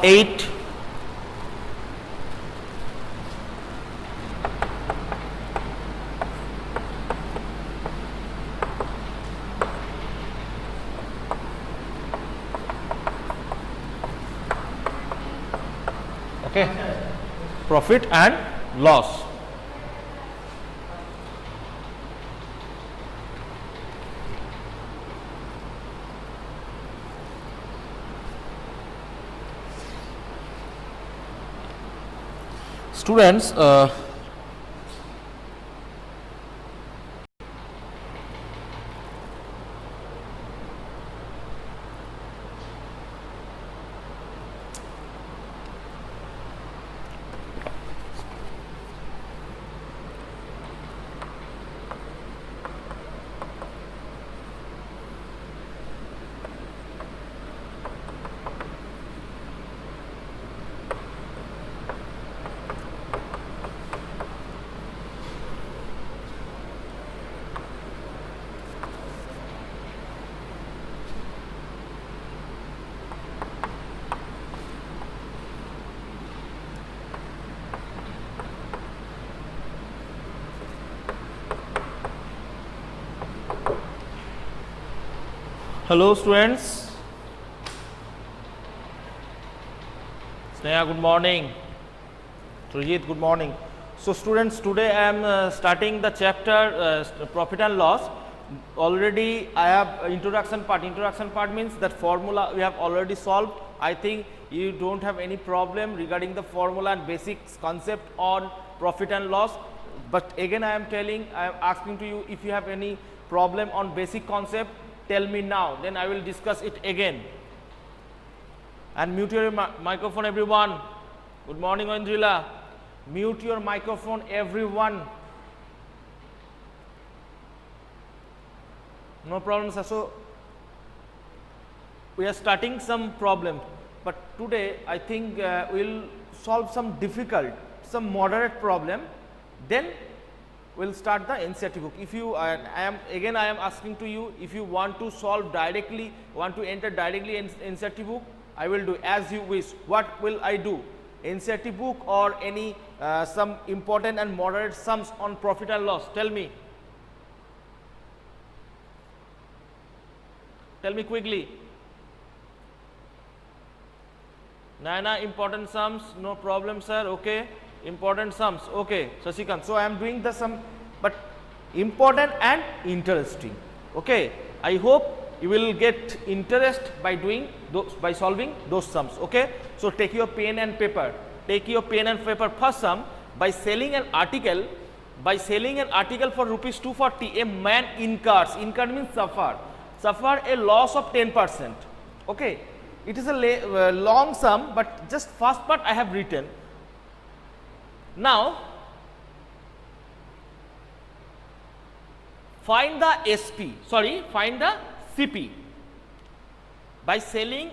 8. Okay, profit and loss. Students, hello students. Sneha, good morning. Srijit, good morning. So students, today I am starting the chapter profit and loss. Already I have introduction part. Introduction part means that formula we have already solved. I think you don't have any problem regarding the formula and basics concept on profit and loss. But again I am asking to you, if you have any problem on basic concept, tell me now, then I will discuss it again. And mute your microphone everyone. Good morning Andrila. Mute your microphone everyone. No problem sir. So we are starting some problem, but today I think we will solve some difficult, some moderate problem, then we will start the NCERT book. If you I am asking to you, if you want to solve directly, want to enter directly in NCERT book, I will do as you wish. What will I do? NCERT book or any some important and moderate sums on profit and loss? Tell me. Tell me quickly. Naina, important sums, no problem sir, okay. Important sums, okay. Sasikant, so I am doing the sum, but important and interesting, okay. I hope you will get interest by doing those, by solving those sums, okay. So take your pen and paper. Take your pen and paper. First sum, by selling an article for rupees 240, a man incurs means suffer a loss of 10%, okay. It is a long sum, but just first part I have written. Now find the find the CP. By selling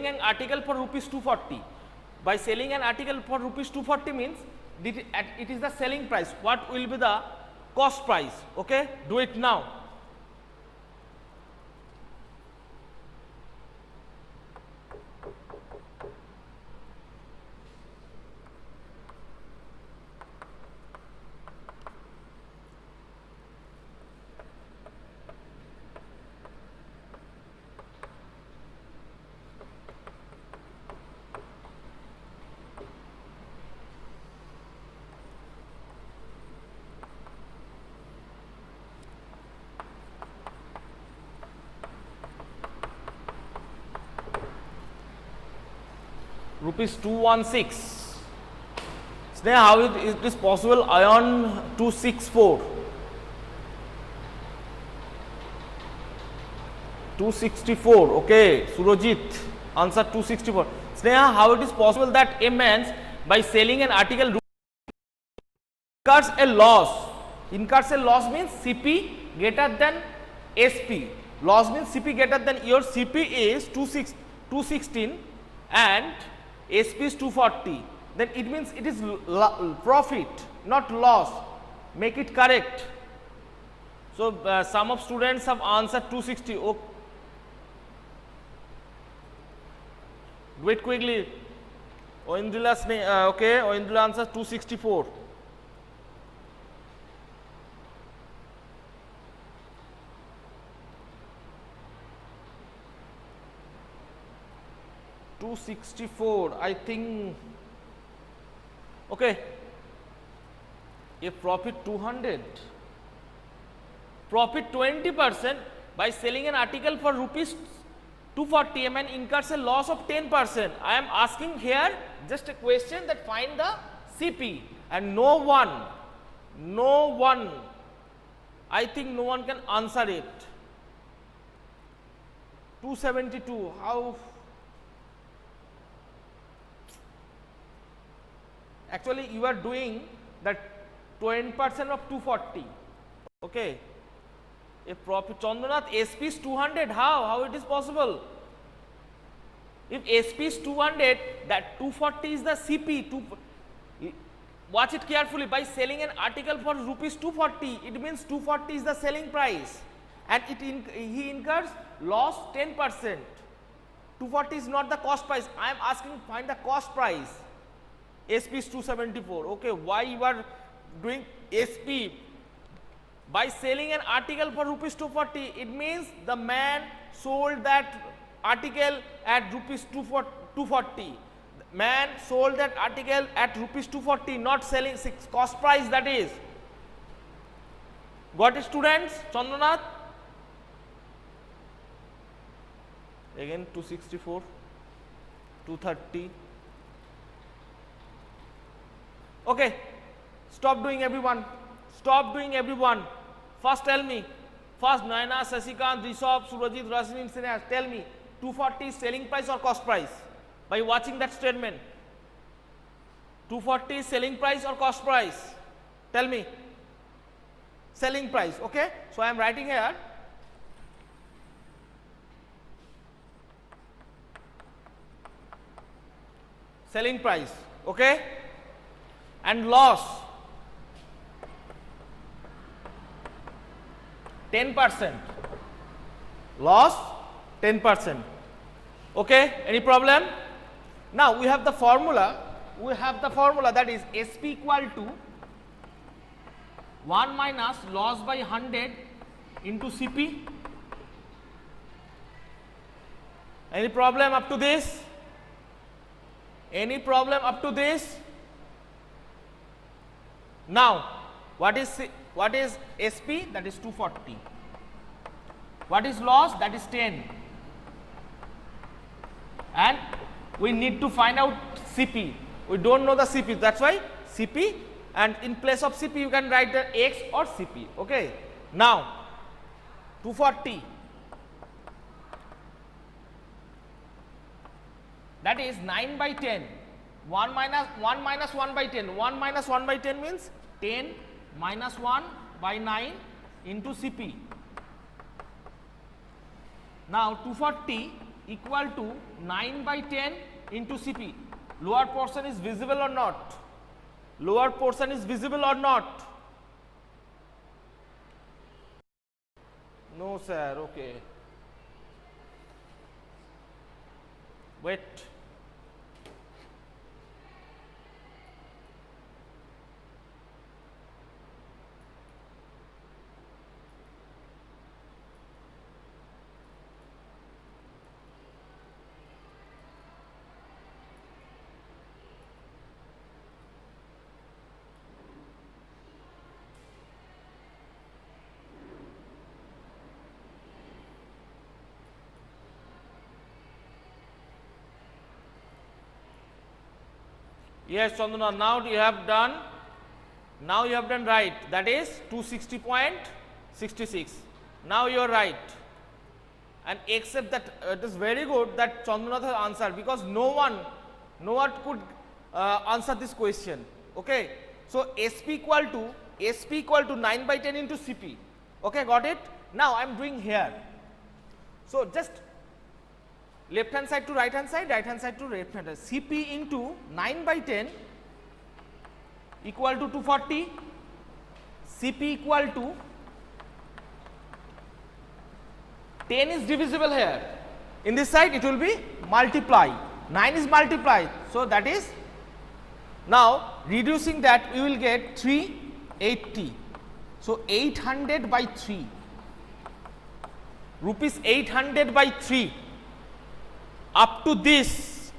an article for rupees 240, by selling an article for rupees 240 means it is the selling price. What will be the cost price? Okay, do it now. Rupees 216. Sneha, how it is possible? Ion 264. 264. Okay. Surojit, answer 264. Sneha, how it is possible that a man by selling an article incurs a loss? Incurs a loss means CP greater than SP. Loss means CP greater than, your CP is 216 and SP is 240, then it means it is profit, not loss. Make it correct. So some of students have answered 260. Do it quickly. Oindrila's name, okay, Oindrila answers 264. I think. Okay. A profit 200. Profit 20% by selling an article for rupees 240, a man incurs a loss of 10%. I am asking here just a question that find the CP, and no one, I think no one can answer it. 272, how? Actually you are doing that 20% of 240, okay. A profit, Chandranath, SP is 200, how it is possible? If SP is 200, that 240 is the CP. Watch it carefully. By selling an article for rupees 240, it means 240 is the selling price, and he incurs loss 10%. 240 is not the cost price. I am asking find the cost price. SP is 274. Okay, why you are doing SP? By selling an article for rupees 240, it means the man sold that article at rupees 240. Man sold that article at rupees 240, not selling cost price, that is. Got it, students? Chandranath? Again 264, 230. Okay, stop doing everyone. Stop doing everyone. First tell me. First Naina, Sasikant, Rishabh, Surajit, Rasmin, Sinha, tell me 240 is selling price or cost price? By watching that statement. 240 is selling price or cost price? Tell me. Selling price, okay? So I am writing here. Selling price, okay? And loss 10%. Loss 10%. Okay, any problem? Now we have the formula. That is SP equal to 1 minus loss by 100 into CP. Any problem up to this? Any problem up to this? Now what is SP? That is 240. What is loss? That is 10. And we need to find out CP. We don't know the CP, that's why CP, and in place of CP you can write the X or CP. Okay. Now 240, that is 9 by 10. 1 minus 1 by 10. 1 minus 1 by 10 means 10 minus 1 by 9 into CP. Now 240 equal to 9 by 10 into CP. Lower portion is visible or not? Lower portion is visible or not? No sir, okay. Wait. Yes, Chandana, now you have done right. That is 260.66. Now you are right. And except that it is very good that Chandana has answered, because no one could answer this question. Okay. So SP equal to 9 by 10 into CP. Okay, got it? Now I am doing here. So just left hand side to right hand side to left hand side. CP into 9 by 10 equal to 240. CP equal to 10 is divisible here. In this side it will be multiply. 9 is multiplied. So, that is now reducing that we will get 380. So, 800 by 3 rupees 800 by 3 up to this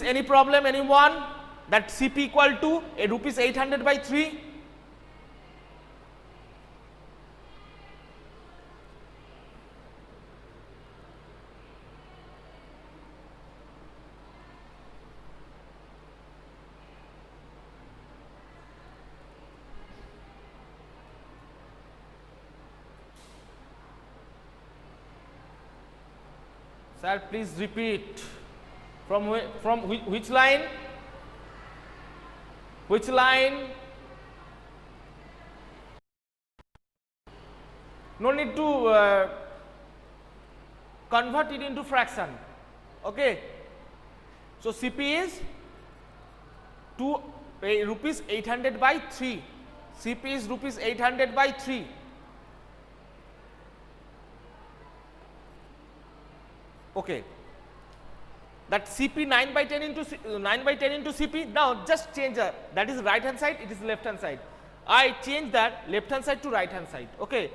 any problem, anyone, that CP equal to a rupees 800 by 3. Sir, please repeat. From which line? Which line? No need to convert it into fraction. Okay. So, CP is rupees 800 by 3. CP is rupees 800 by 3. Okay. That CP 9 by 10 into CP. Now just change that is right hand side, it is left hand side. I change that left hand side to right hand side. Okay.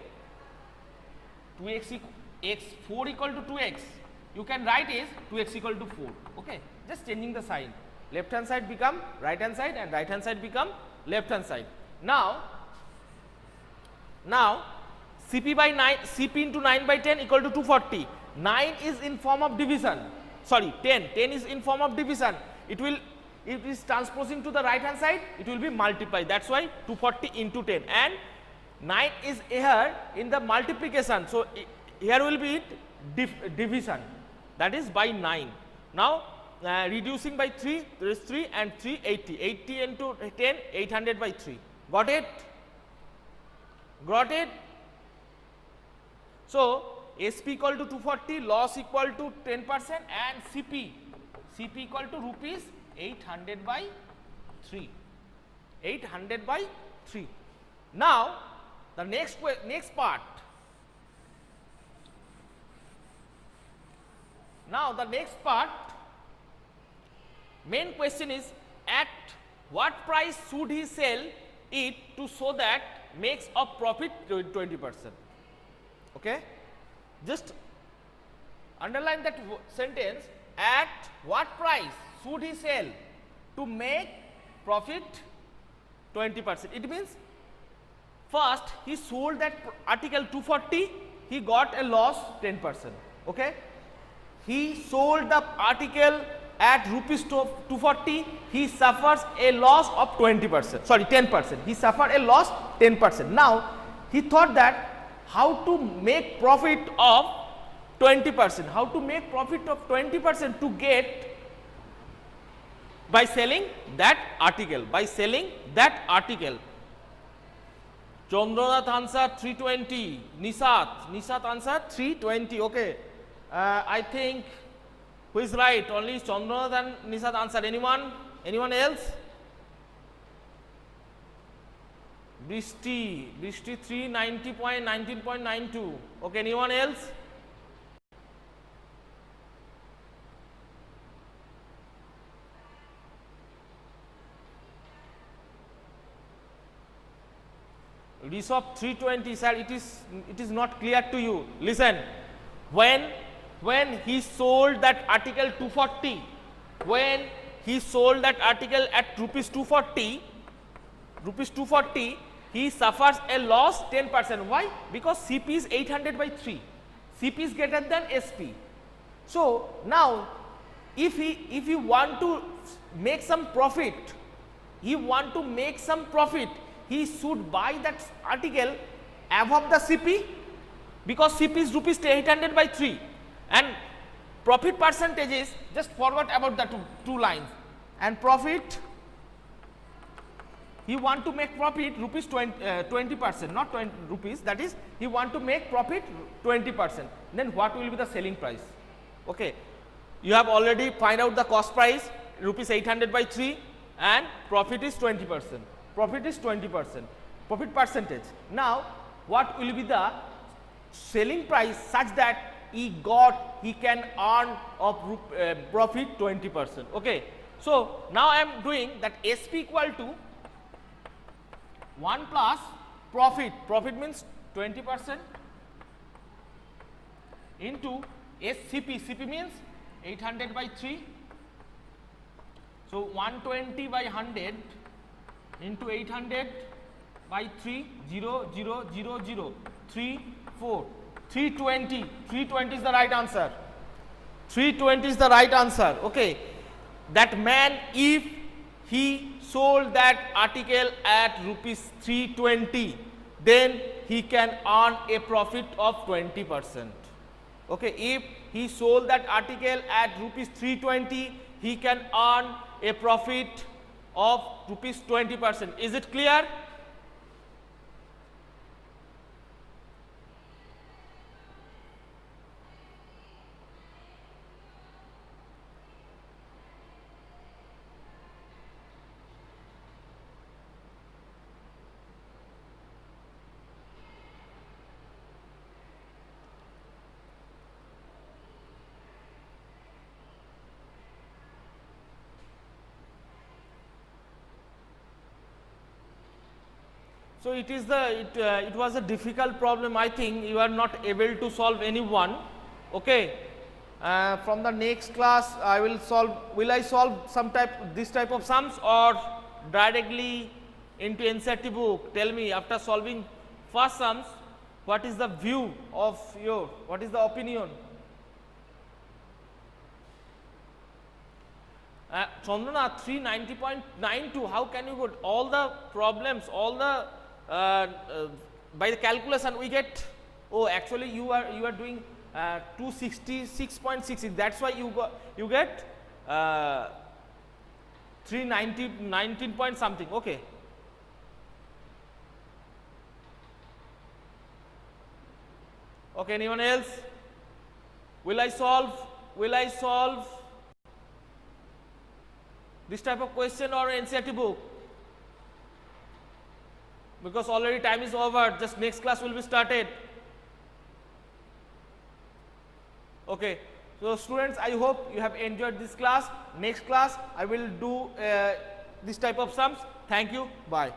2x x 4 equal to 2x. You can write is 2x equal to 4. Okay. Just changing the sign. Left hand side become right hand side and right hand side become left hand side. Now CP by 9, CP into 9 by 10 equal to 240. 9 is in form of division. Sorry, 10 is in form of division. It is transposing to the right hand side, it will be multiplied. That's why 240 into 10, and 9 is here in the multiplication. So, here will be division, that is by 9. Now, reducing by 3, there is 3 and 3 80. 80 into 10, 800 by 3. Got it? Got it? So, SP equal to 240, loss equal to 10% and CP equal to rupees 800 by 3. 800 by 3. Now, the next part. Now, the next part, main question is, at what price should he sell it to so that makes a profit 20%. Okay. Just underline that sentence, at what price should he sell to make profit 20%. It means first he sold that article 240, he got a loss 10%. Okay. He sold the article at rupees 240, he suffers a loss of 20%, sorry 10%. He suffered a loss 10%. Now, he thought that how to make profit of 20%, how to make profit of 20% to get by selling that article, Chandranath answer 320, Nisat answer 320, okay. I think who is right? Only Chandranath and Nisat answered. Anyone else? Brishti 390.19.92. Okay, anyone else? Rishabh 320, sir, it is not clear to you. Listen, when he sold that article 240, when he sold that article at rupees 240, he suffers a loss 10%. Why? Because CP is 800 by 3. CP is greater than SP. So, now if he want to make some profit, he should buy that article above the CP, because CP is rupees 800 by 3 and profit percentage is, just forward about the two lines, and profit, he want to make profit rupees 20%, not 20 rupees, that is he want to make profit 20%. Then what will be the selling price? Okay, you have already find out the cost price rupees 800 by 3 and profit is 20%. Profit percentage. Now, what will be the selling price such that he can earn of profit 20%. Okay. So now I am doing that SP equal to 1 plus profit, profit means 20% into SCP, CP means 800 by 3. So 120 by 100 into 800 by 3, 0, 0, 0, 0, 3, 4, 320, 320 is the right answer. 320 is the right answer. Okay. That man, if he sold that article at rupees 320, then he can earn a profit of 20%. Okay, if he sold that article at rupees 320, he can earn a profit of rupees 20%. Is it clear? So it is it was a difficult problem. I think you are not able to solve any one. Okay. From the next class, I will solve. Will I solve this type of sums or directly into NCERT book? Tell me, after solving first sums, what is the view of your? What is the opinion? Chandana 390.92. How can you put all the problems, all the by the calculation we get? Oh, actually you are doing 266.6. That's why you get 319 point something. Okay. Okay. Anyone else? Will I solve this type of question or NCERT book? Because already time is over, just next class will be started. Okay. So students, I hope you have enjoyed this class. Next class I will do this type of sums. Thank you. Bye.